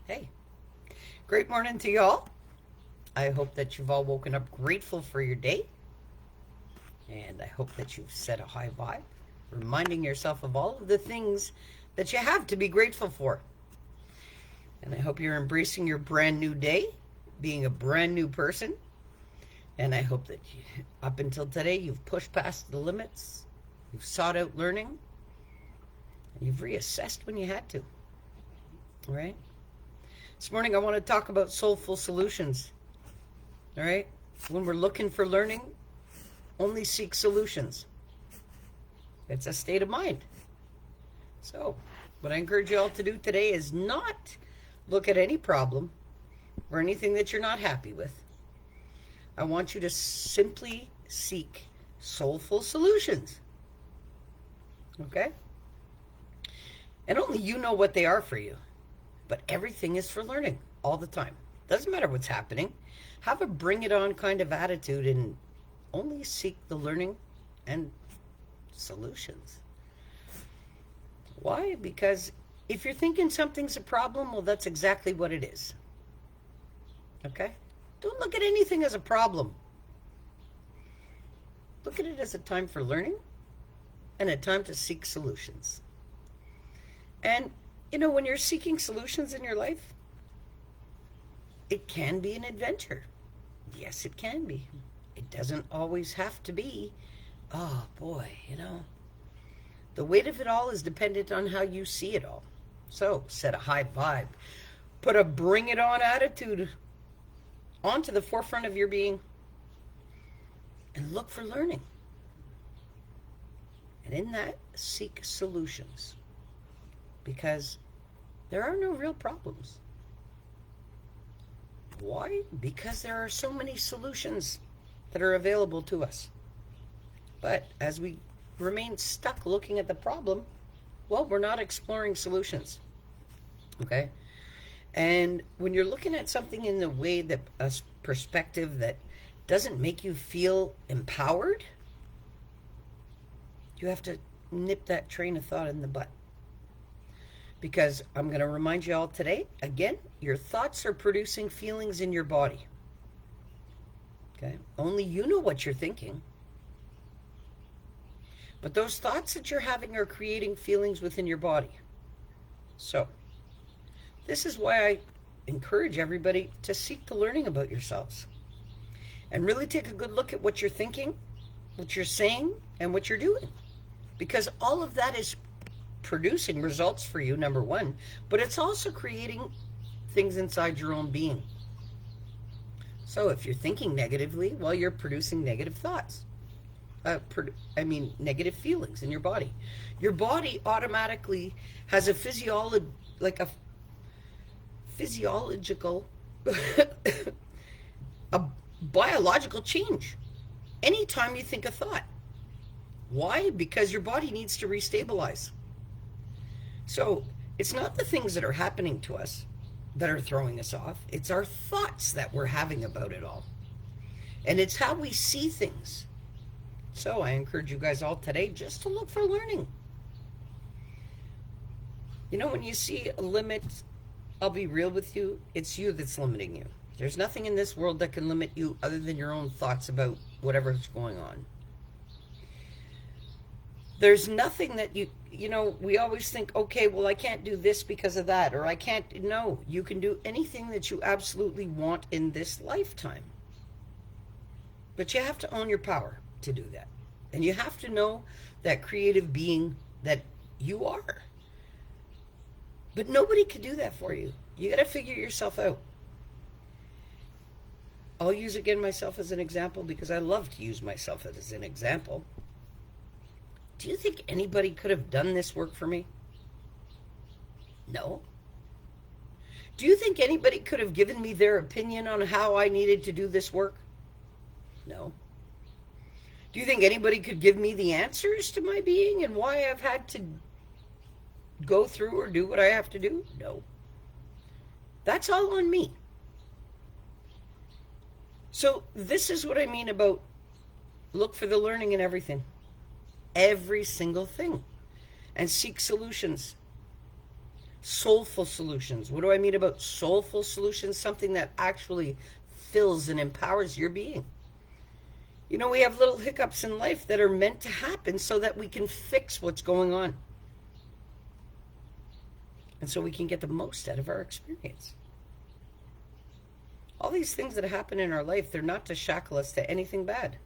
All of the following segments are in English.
Hey, great morning to y'all. I hope that you've all woken up grateful for your day, and I hope that you've set a high vibe, reminding yourself of all of the things that you have to be grateful for. And I hope you're embracing your brand new day, being a brand new person. And I hope that up until today, you've pushed past the limits, you've sought out learning, and you've reassessed when you had to. All right? This morning, I want to talk about soulful solutions. All right? When we're looking for learning, only seek solutions. It's a state of mind. So, what I encourage you all to do today is not look at any problem or anything that you're not happy with. I want you to simply seek soulful solutions. Okay? And only you know what they are for you. But everything is for learning all the time. Doesn't matter what's happening. Have a bring it on kind of attitude and only seek the learning and solutions. Why? Because if you're thinking something's a problem, well, that's exactly what it is. Okay? Don't look at anything as a problem. Look at it as a time for learning and a time to seek solutions. And, when you're seeking solutions in your life, it can be an adventure. Yes, it can be. It doesn't always have to be, oh boy, The weight of it all is dependent on how you see it all. So, set a high vibe. Put a bring it on attitude onto the forefront of your being. And look for learning. And in that, seek solutions. Because there are no real problems. Why? Because there are so many solutions that are available to us. But as we remain stuck looking at the problem, well, we're not exploring solutions. Okay? And when you're looking at something in a way that a perspective that doesn't make you feel empowered, you have to nip that train of thought in the butt. Because I'm going to remind you all today, again, your thoughts are producing feelings in your body. Okay? Only you know what you're thinking. But those thoughts that you're having are creating feelings within your body. So, this is why I encourage everybody to seek the learning about yourselves. And really take a good look at what you're thinking, what you're saying, and what you're doing. Because all of that is producing results for you, number one, but it's also creating things inside your own being. So if you're thinking negatively, well, you're producing negative thoughts. Negative feelings in your body. Your body automatically has a physiological, a biological change anytime you think a thought. Why? Because your body needs to restabilize. So it's not the things that are happening to us that are throwing us off. It's our thoughts that we're having about it all. And it's how we see things. So I encourage you guys all today just to look for learning. When you see a limit, I'll be real with you, it's you that's limiting you. There's nothing in this world that can limit you other than your own thoughts about whatever's going on. There's nothing that we always think, okay, well, I can't do this because of that, or I can't. No, you can do anything that you absolutely want in this lifetime. But you have to own your power to do that. And you have to know that creative being that you are. But nobody can do that for you. You got to figure yourself out. I'll use again myself as an example because I love to use myself as an example. Do you think anybody could have done this work for me? No. Do you think anybody could have given me their opinion on how I needed to do this work? No. Do you think anybody could give me the answers to my being and why I've had to go through or do what I have to do? No. That's all on me. So this is what I mean about look for the learning in everything. Every single thing. And seek solutions. Soulful solutions. What do I mean about soulful solutions? Something that actually fills and empowers your being. You know, we have little hiccups in life that are meant to happen so that we can fix what's going on. And so we can get the most out of our experience. All these things that happen in our life, they're not to shackle us to anything bad.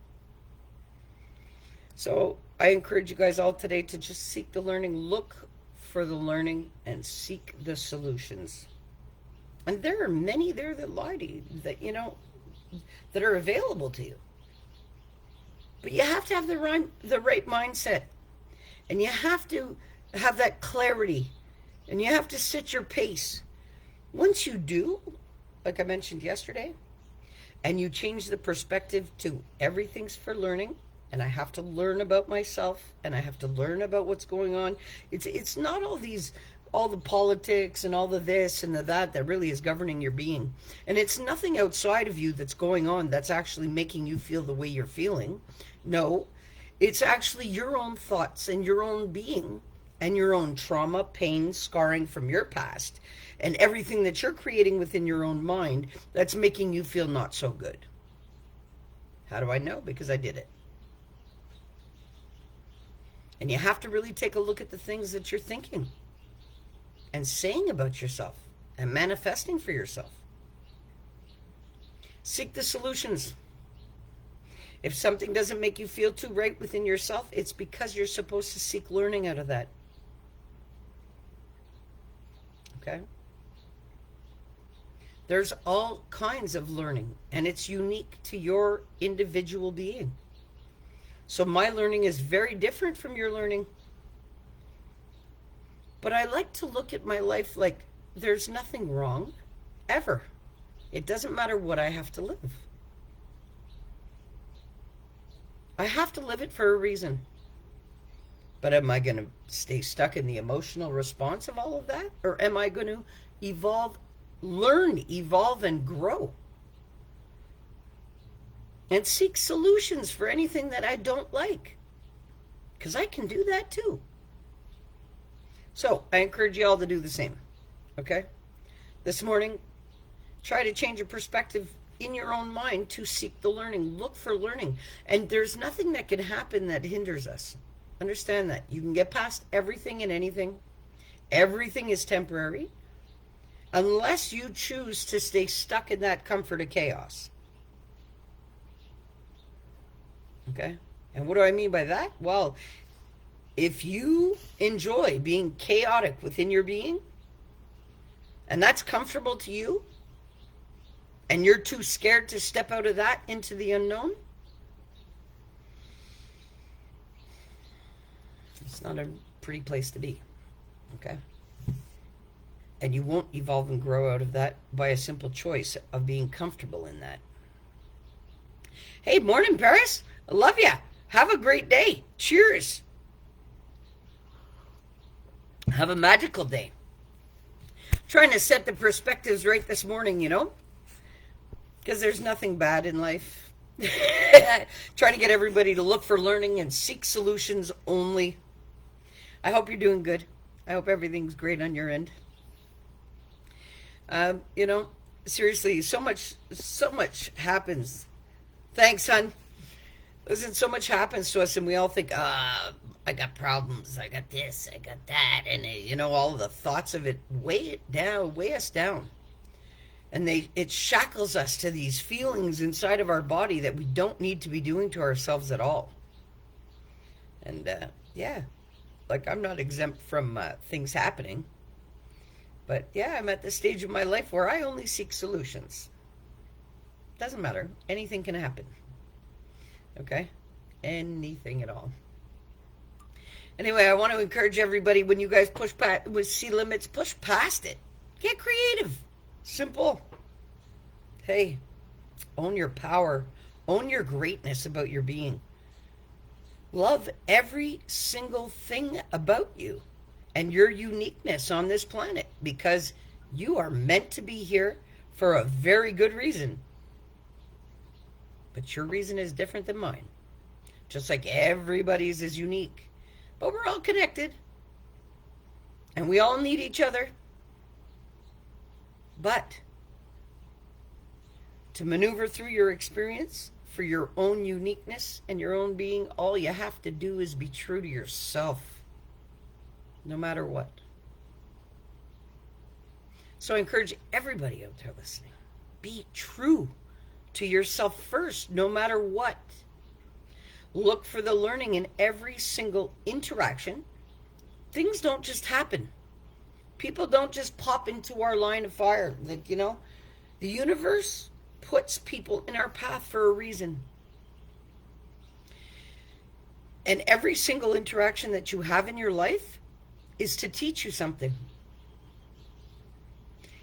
So I encourage you guys all today to just seek the learning, look for the learning, and seek the solutions. And there are many there that lie to you, that, you know, that are available to you. But you have to have the right mindset. And you have to have that clarity. And you have to set your pace. Once you do, like I mentioned yesterday, and you change the perspective to everything's for learning, and I have to learn about myself, and I have to learn about what's going on. It's not all the politics and all the this and the that really is governing your being. And it's nothing outside of you that's going on that's actually making you feel the way you're feeling. No, it's actually your own thoughts and your own being and your own trauma, pain, scarring from your past, and everything that you're creating within your own mind that's making you feel not so good. How do I know? Because I did it. And you have to really take a look at the things that you're thinking and saying about yourself and manifesting for yourself. Seek the solutions. If something doesn't make you feel too right within yourself, it's because you're supposed to seek learning out of that. Okay? There's all kinds of learning, and it's unique to your individual being. So my learning is very different from your learning. But I like to look at my life like there's nothing wrong, ever. It doesn't matter what I have to live. I have to live it for a reason. But am I going to stay stuck in the emotional response of all of that? Or am I going to learn, evolve, and grow? And seek solutions for anything that I don't like. Because I can do that too. So I encourage you all to do the same. Okay? This morning, try to change your perspective in your own mind to seek the learning. Look for learning. And there's nothing that can happen that hinders us. Understand that. You can get past everything and anything. Everything is temporary. Unless you choose to stay stuck in that comfort of chaos. Okay? And what do I mean by that? Well, if you enjoy being chaotic within your being, and that's comfortable to you, and you're too scared to step out of that into the unknown, it's not a pretty place to be. Okay? And you won't evolve and grow out of that by a simple choice of being comfortable in that. Hey, morning, Paris. I love ya. Have a great day. Cheers. Have a magical day. Trying to set the perspectives right this morning, you know, because there's nothing bad in life. Trying to get everybody to look for learning and seek solutions only. I hope you're doing good. I hope everything's great on your end. You know, seriously, so much happens. Thanks, hon. Listen, so much happens to us, and we all think, I got problems, I got this, I got that, and you know, all the thoughts of it weigh us down. And it shackles us to these feelings inside of our body that we don't need to be doing to ourselves at all. And yeah, like I'm not exempt from things happening. But yeah, I'm at the stage of my life where I only seek solutions. Doesn't matter. Anything can happen. Okay? Anything at all. Anyway, I want to encourage everybody, when you guys push past with see limits, push past it. Get creative. Simple. Hey, own your power. Own your greatness about your being. Love every single thing about you and your uniqueness on this planet, because you are meant to be here for a very good reason. But your reason is different than mine. Just like everybody's is unique. But we're all connected. And we all need each other. But to maneuver through your experience for your own uniqueness and your own being, all you have to do is be true to yourself, no matter what. So I encourage everybody out there listening, be true to yourself first, no matter what. Look for the learning in every single interaction. Things don't just happen. People don't just pop into our line of fire. Like, the universe puts people in our path for a reason. And every single interaction that you have in your life is to teach you something.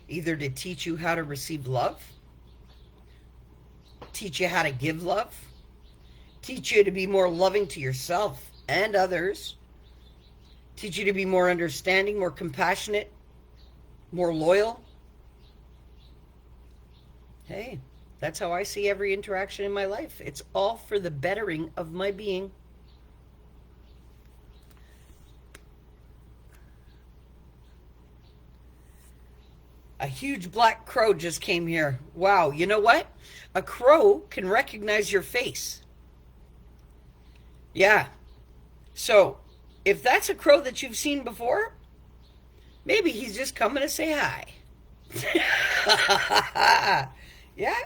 Either to teach you how to receive love, teach you how to give love, teach you to be more loving to yourself and others, teach you to be more understanding, more compassionate, more loyal. Hey, that's how I see every interaction in my life. It's all for the bettering of my being. A huge black crow just came here. Wow, you know what? A crow can recognize your face. Yeah. So, if that's a crow that you've seen before, maybe he's just coming to say hi. Yeah?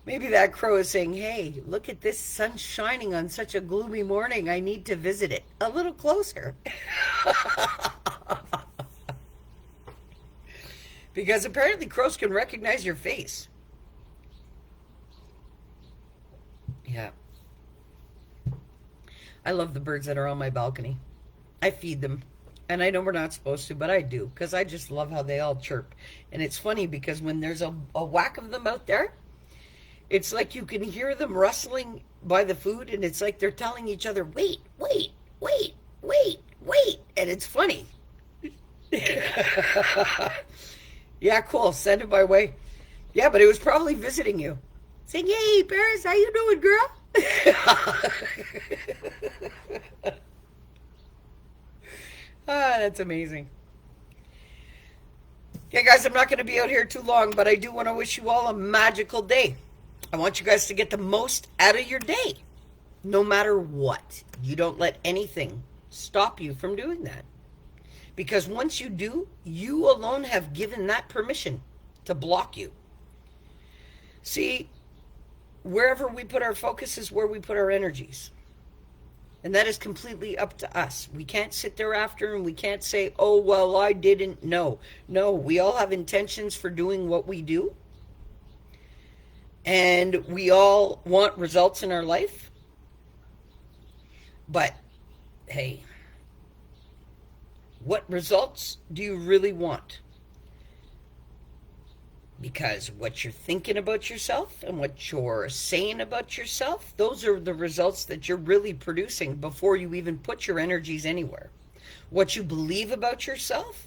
Maybe that crow is saying, hey, look at this sun shining on such a gloomy morning. I need to visit it a little closer. Because apparently crows can recognize your face. Yeah. I love the birds that are on my balcony. I feed them. And I know we're not supposed to, but I do. Because I just love how they all chirp. And it's funny because when there's a whack of them out there, it's like you can hear them rustling by the food. And it's like they're telling each other, wait, wait, wait, wait, wait. And it's funny. Yeah, cool. Send it my way. Yeah, but it was probably visiting you. Saying, hey, Paris, how you doing, girl? That's amazing. Yeah, guys, I'm not going to be out here too long, but I do want to wish you all a magical day. I want you guys to get the most out of your day, no matter what. You don't let anything stop you from doing that. Because once you do, you alone have given that permission to block you. See, wherever we put our focus is where we put our energies. And that is completely up to us. We can't sit there after and we can't say, oh, well, I didn't know. No, we all have intentions for doing what we do. And we all want results in our life. But, hey, what results do you really want? Because what you're thinking about yourself and what you're saying about yourself, those are the results that you're really producing before you even put your energies anywhere. What you believe about yourself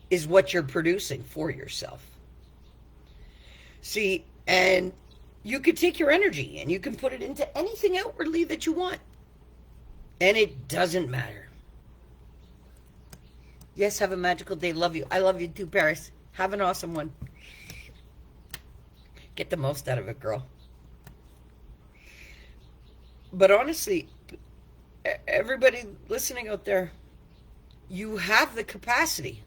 is what you're producing for yourself. See, and you could take your energy and you can put it into anything outwardly that you want. And it doesn't matter. Yes, have a magical day. Love you. I love you too, Paris. Have an awesome one. Get the most out of it, girl. But honestly, everybody listening out there, you have the capacity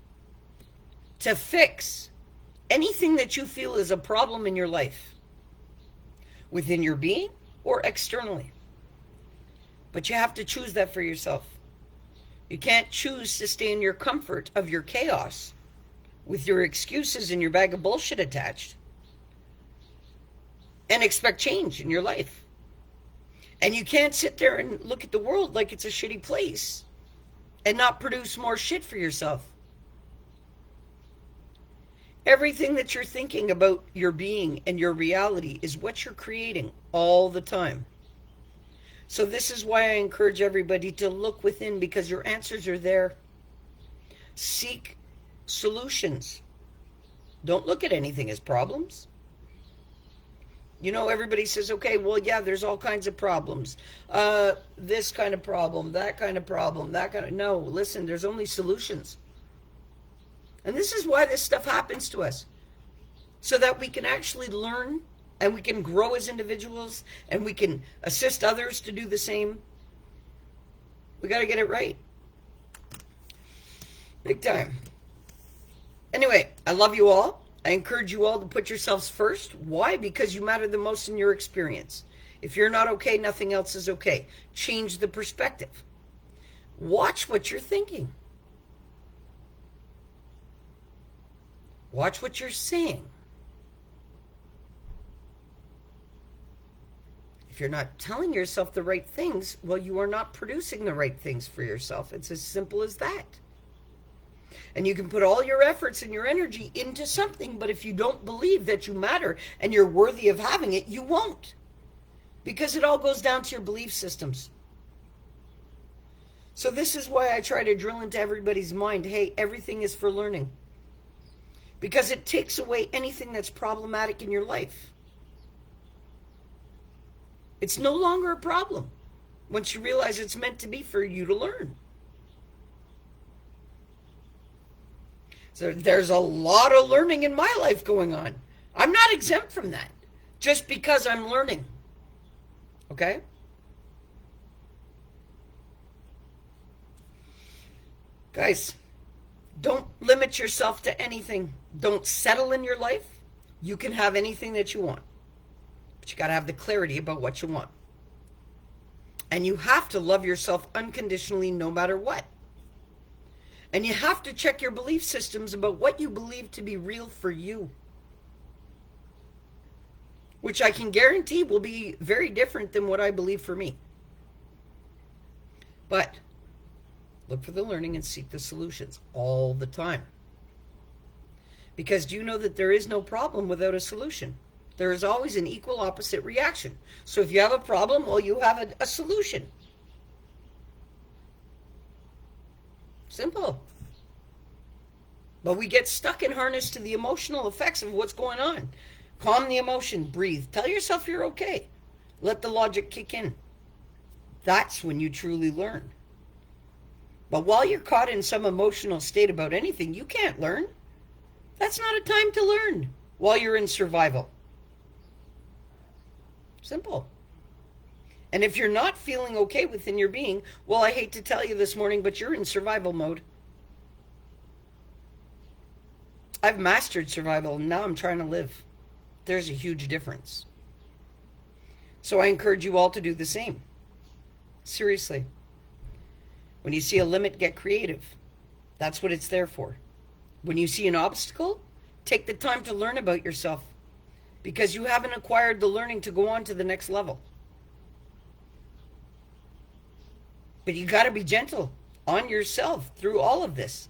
to fix anything that you feel is a problem in your life, within your being or externally. But you have to choose that for yourself. You can't choose to stay in your comfort of your chaos with your excuses and your bag of bullshit attached and expect change in your life. And you can't sit there and look at the world like it's a shitty place and not produce more shit for yourself. Everything that you're thinking about your being and your reality is what you're creating all the time. So this is why I encourage everybody to look within, because your answers are there. Seek solutions. Don't look at anything as problems. You know, everybody says, okay, well, yeah, there's all kinds of problems. This kind of problem, that kind of problem, that kind of... No, listen, there's only solutions. And this is why this stuff happens to us. So that we can actually learn and we can grow as individuals and we can assist others to do the same. We got to get it right. Big time. Anyway, I love you all. I encourage you all to put yourselves first. Why? Because you matter the most in your experience. If you're not okay, nothing else is okay. Change the perspective. Watch what you're thinking. Watch what you're saying. If you're not telling yourself the right things, well, you are not producing the right things for yourself. It's as simple as that. And you can put all your efforts and your energy into something, but if you don't believe that you matter and you're worthy of having it, you won't. Because it all goes down to your belief systems. So this is why I try to drill into everybody's mind, hey, everything is for learning. Because it takes away anything that's problematic in your life. It's no longer a problem once you realize it's meant to be for you to learn. So there's a lot of learning in my life going on. I'm not exempt from that just because I'm learning. Okay? Guys, don't limit yourself to anything. Don't settle in your life. You can have anything that you want. But you got to have the clarity about what you want. And you have to love yourself unconditionally no matter what. And you have to check your belief systems about what you believe to be real for you. Which I can guarantee will be very different than what I believe for me. But look for the learning and seek the solutions all the time. Because do you know that there is no problem without a solution? There is always an equal opposite reaction. So if you have a problem, well, you have a solution. Simple. But we get stuck and harnessed to the emotional effects of what's going on. Calm the emotion, breathe. Tell yourself you're okay. Let the logic kick in. That's when you truly learn. But while you're caught in some emotional state about anything, you can't learn. That's not a time to learn while you're in survival. Simple. And if you're not feeling okay within your being, well, I hate to tell you this morning, but you're in survival mode. I've mastered survival, and now I'm trying to live. There's a huge difference. So I encourage you all to do the same. Seriously. When you see a limit, get creative. That's what it's there for. When you see an obstacle, take the time to learn about yourself. Because you haven't acquired the learning to go on to the next level. But you got to be gentle on yourself through all of this.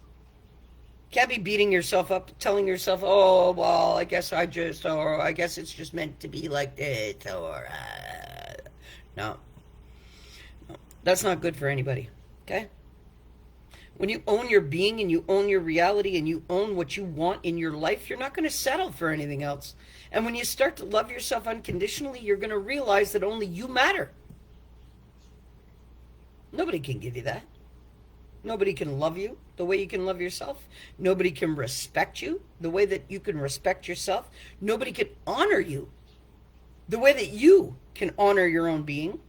Can't be beating yourself up, telling yourself, oh, well, I guess it's just meant to be like this, or, no. That's not good for anybody, okay? When you own your being and you own your reality and you own what you want in your life, you're not going to settle for anything else. And when you start to love yourself unconditionally, you're going to realize that only you matter. Nobody can give you that. Nobody can love you the way you can love yourself. Nobody can respect you the way that you can respect yourself. Nobody can honor you the way that you can honor your own being.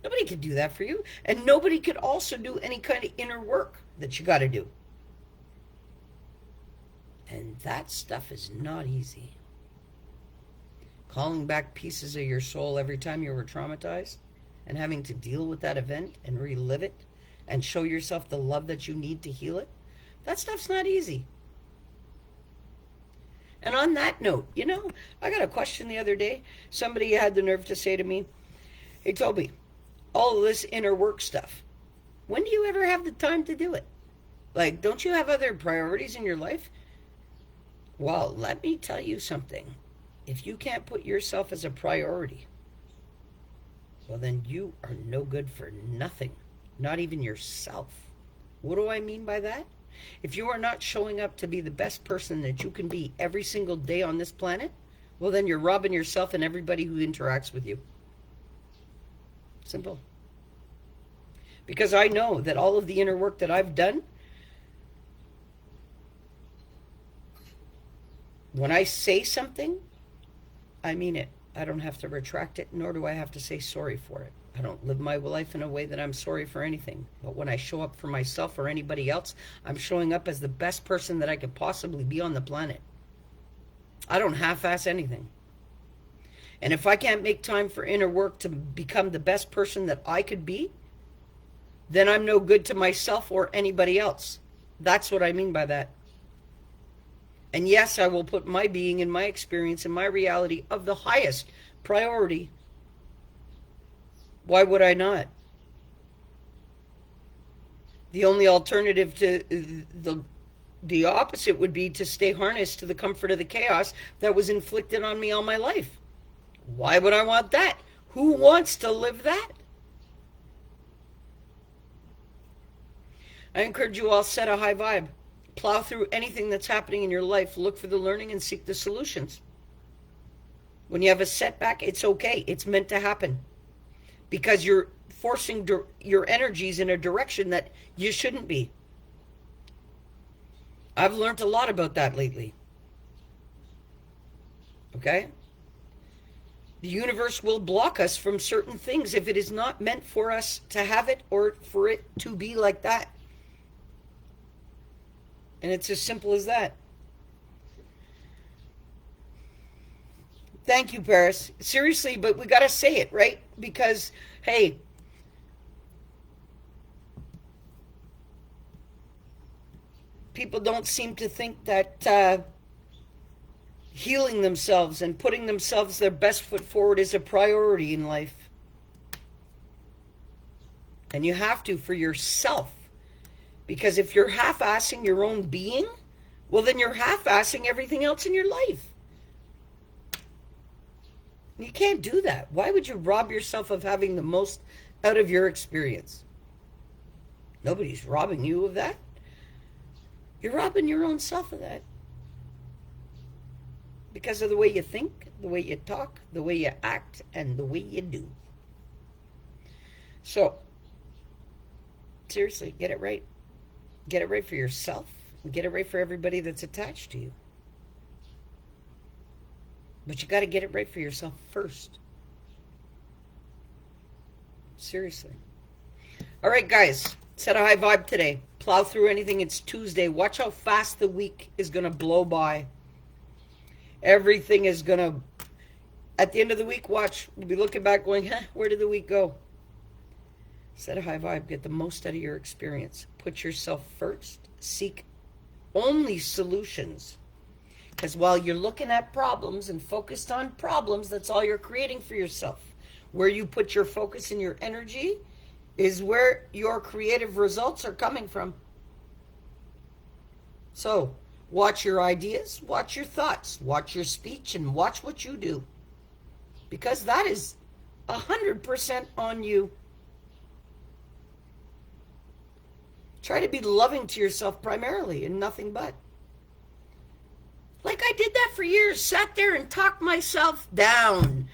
Nobody can do that for you. And nobody could also do any kind of inner work that you got to do. And that stuff is not easy. Calling back pieces of your soul every time you were traumatized and having to deal with that event and relive it and show yourself the love that you need to heal it, that stuff's not easy. And on that note, I got a question the other day. Somebody had the nerve to say to me, hey, Tobi, all of this inner work stuff, when do you ever have the time to do it? Like, don't you have other priorities in your life? Well, let me tell you something. If you can't put yourself as a priority, well, then you are no good for nothing, not even yourself. What do I mean by that? If you are not showing up to be the best person that you can be every single day on this planet, well, then you're robbing yourself and everybody who interacts with you. Simple. Because I know that all of the inner work that I've done When I say something, I mean it. I don't have to retract it, nor do I have to say sorry for it. I don't live my life in a way that I'm sorry for anything. But when I show up for myself or anybody else, I'm showing up as the best person that I could possibly be on the planet. I don't half-ass anything. And if I can't make time for inner work to become the best person that I could be, then I'm no good to myself or anybody else. That's what I mean by that. And yes, I will put my being and my experience and my reality of the highest priority. Why would I not? The only alternative to the opposite would be to stay harnessed to the comfort of the chaos that was inflicted on me all my life. Why would I want that? Who wants to live that? I encourage you all, set a high vibe. Plow through anything that's happening in your life. Look for the learning and seek the solutions. When you have a setback, it's okay. It's meant to happen. Because you're forcing your energies in a direction that you shouldn't be. I've learned a lot about that lately. Okay? The universe will block us from certain things if it is not meant for us to have it or for it to be like that. And it's as simple as that. Thank you, Paris. Seriously, but we got to say it, right? Because, hey, people don't seem to think that healing themselves and putting themselves their best foot forward is a priority in life. And you have to for yourself. Because if you're half-assing your own being, well, then you're half-assing everything else in your life. You can't do that. Why would you rob yourself of having the most out of your experience? Nobody's robbing you of that. You're robbing your own self of that. Because of the way you think, the way you talk, the way you act, and the way you do. So, seriously, get it right. Get it right for yourself. And get it right for everybody that's attached to you. But you got to get it right for yourself first. Seriously. All right, guys. Set a high vibe today. Plow through anything. It's Tuesday. Watch how fast the week is going to blow by. Everything is going to... At the end of the week, watch. We'll be looking back going, where did the week go? Set a high vibe. Get the most out of your experience. Put yourself first. Seek only solutions. Because while you're looking at problems and focused on problems, that's all you're creating for yourself. Where you put your focus and your energy is where your creative results are coming from. So, watch your ideas, watch your thoughts, watch your speech, and watch what you do. Because that is 100% on you. Try to be loving to yourself primarily and nothing but. Like I did that for years. Sat there and talked myself down.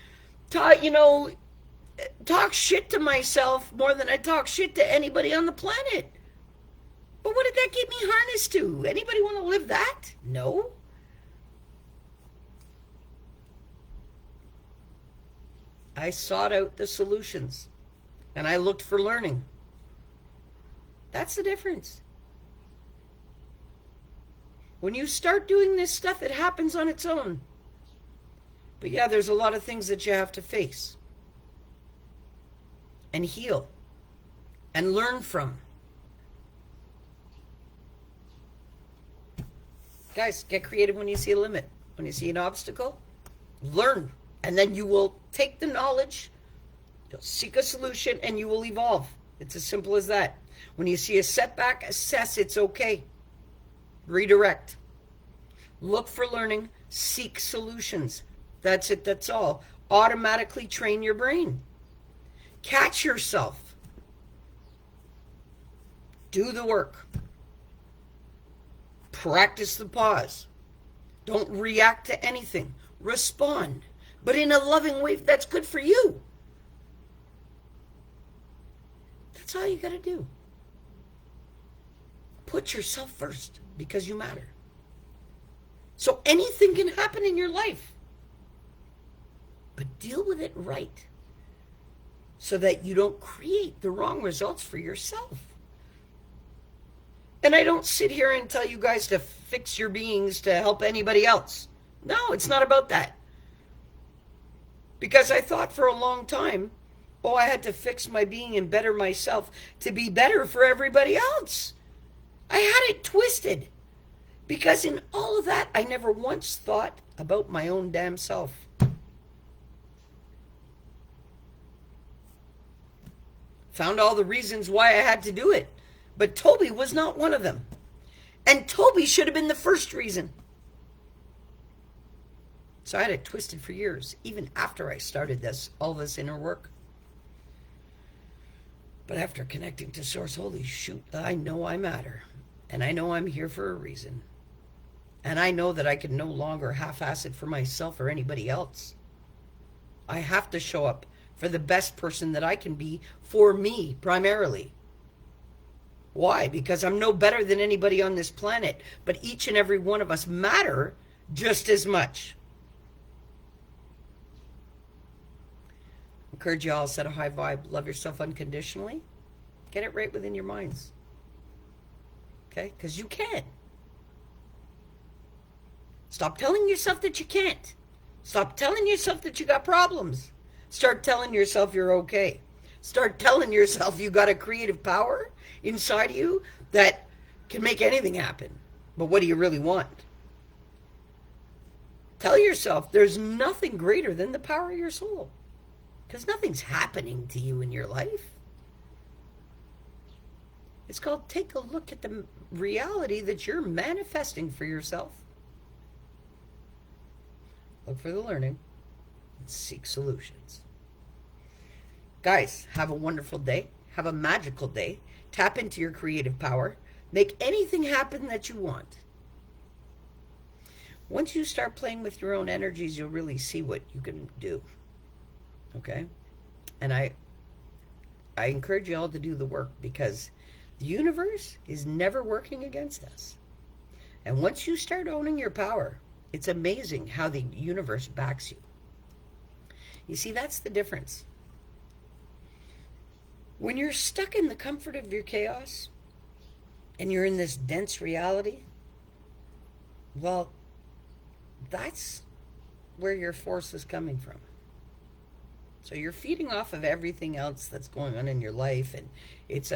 Talk shit to myself more than I talk shit to anybody on the planet. But what did that get me harnessed to? Anybody want to live that? No. I sought out the solutions. And I looked for learning. That's the difference. When you start doing this stuff, it happens on its own. But yeah, there's a lot of things that you have to face. And heal. And learn from. Guys, get creative when you see a limit. When you see an obstacle, learn. And then you will take the knowledge, you'll seek a solution, and you will evolve. It's as simple as that. When you see a setback, assess it's okay. Redirect. Look for learning. Seek solutions. That's it. That's all. Automatically train your brain. Catch yourself. Do the work. Practice the pause. Don't react to anything. Respond. But in a loving way that's good for you. That's all you got to do. Put yourself first. Because you matter. So anything can happen in your life. But deal with it right so that you don't create the wrong results for yourself. And I don't sit here and tell you guys to fix your beings to help anybody else. No, it's not about that. Because I thought for a long time, oh, I had to fix my being and better myself to be better for everybody else. I had it twisted. Because in all of that, I never once thought about my own damn self. Found all the reasons why I had to do it. But Tobi was not one of them. And Tobi should have been the first reason. So I had it twisted for years, even after I started all this inner work. But after connecting to Source, holy shoot, I know I matter. And I know I'm here for a reason. And I know that I can no longer half-ass it for myself or anybody else. I have to show up for the best person that I can be for me, primarily. Why? Because I'm no better than anybody on this planet, but each and every one of us matter just as much. Encourage you all, set a high vibe, love yourself unconditionally. Get it right within your minds. Okay? Because you can. Stop telling yourself that you can't. Stop telling yourself that you got problems. Start telling yourself you're okay. Start telling yourself you got a creative power inside you that can make anything happen. But what do you really want? Tell yourself there's nothing greater than the power of your soul. Because nothing's happening to you in your life. It's called take a look at the reality that you're manifesting for yourself. Look for the learning and seek solutions. Guys, have a wonderful day. Have a magical day. Tap into your creative power. Make anything happen that you want. Once you start playing with your own energies, you'll really see what you can do. Okay? And I encourage you all to do the work, because the universe is never working against us. And once you start owning your power, it's amazing how the universe backs you. You see, that's the difference. When you're stuck in the comfort of your chaos and you're in this dense reality, well, that's where your force is coming from. So you're feeding off of everything else that's going on in your life, and it's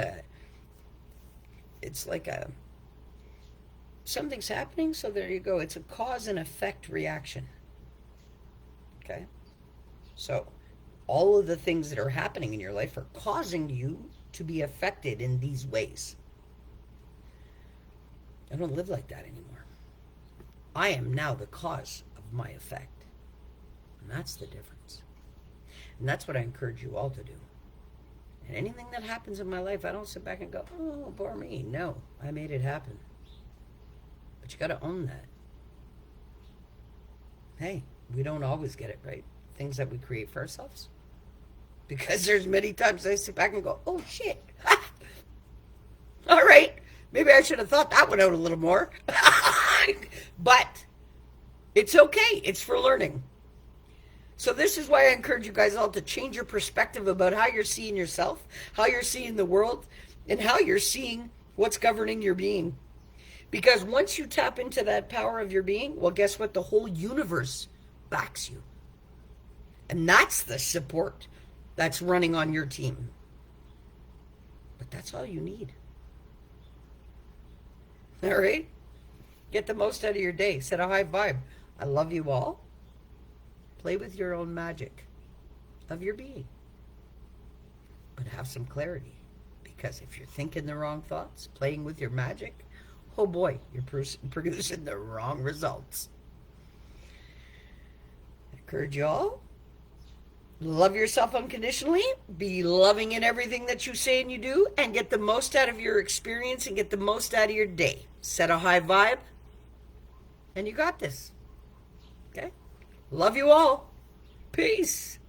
like something's happening, so there you go. It's a cause and effect reaction. Okay? So all of the things that are happening in your life are causing you to be affected in these ways. I don't live like that anymore. I am now the cause of my effect. And that's the difference. And that's what I encourage you all to do. And anything that happens in my life, I don't sit back and go, oh, poor me. No, I made it happen. But you got to own that. Hey, we don't always get it right. Things that we create for ourselves. Because there's many times I sit back and go, oh, shit. All right. Maybe I should have thought that one out a little more. But it's okay. It's for learning. So this is why I encourage you guys all to change your perspective about how you're seeing yourself, how you're seeing the world, and how you're seeing what's governing your being. Because once you tap into that power of your being, well, guess what? The whole universe backs you. And that's the support that's running on your team. But that's all you need. All right? Get the most out of your day. Set a high vibe. I love you all. Play with your own magic of your being. But have some clarity. Because if you're thinking the wrong thoughts, playing with your magic, oh boy, you're producing the wrong results. I encourage you all. Love yourself unconditionally. Be loving in everything that you say and you do. And get the most out of your experience and get the most out of your day. Set a high vibe. And you got this. Okay? Love you all. Peace.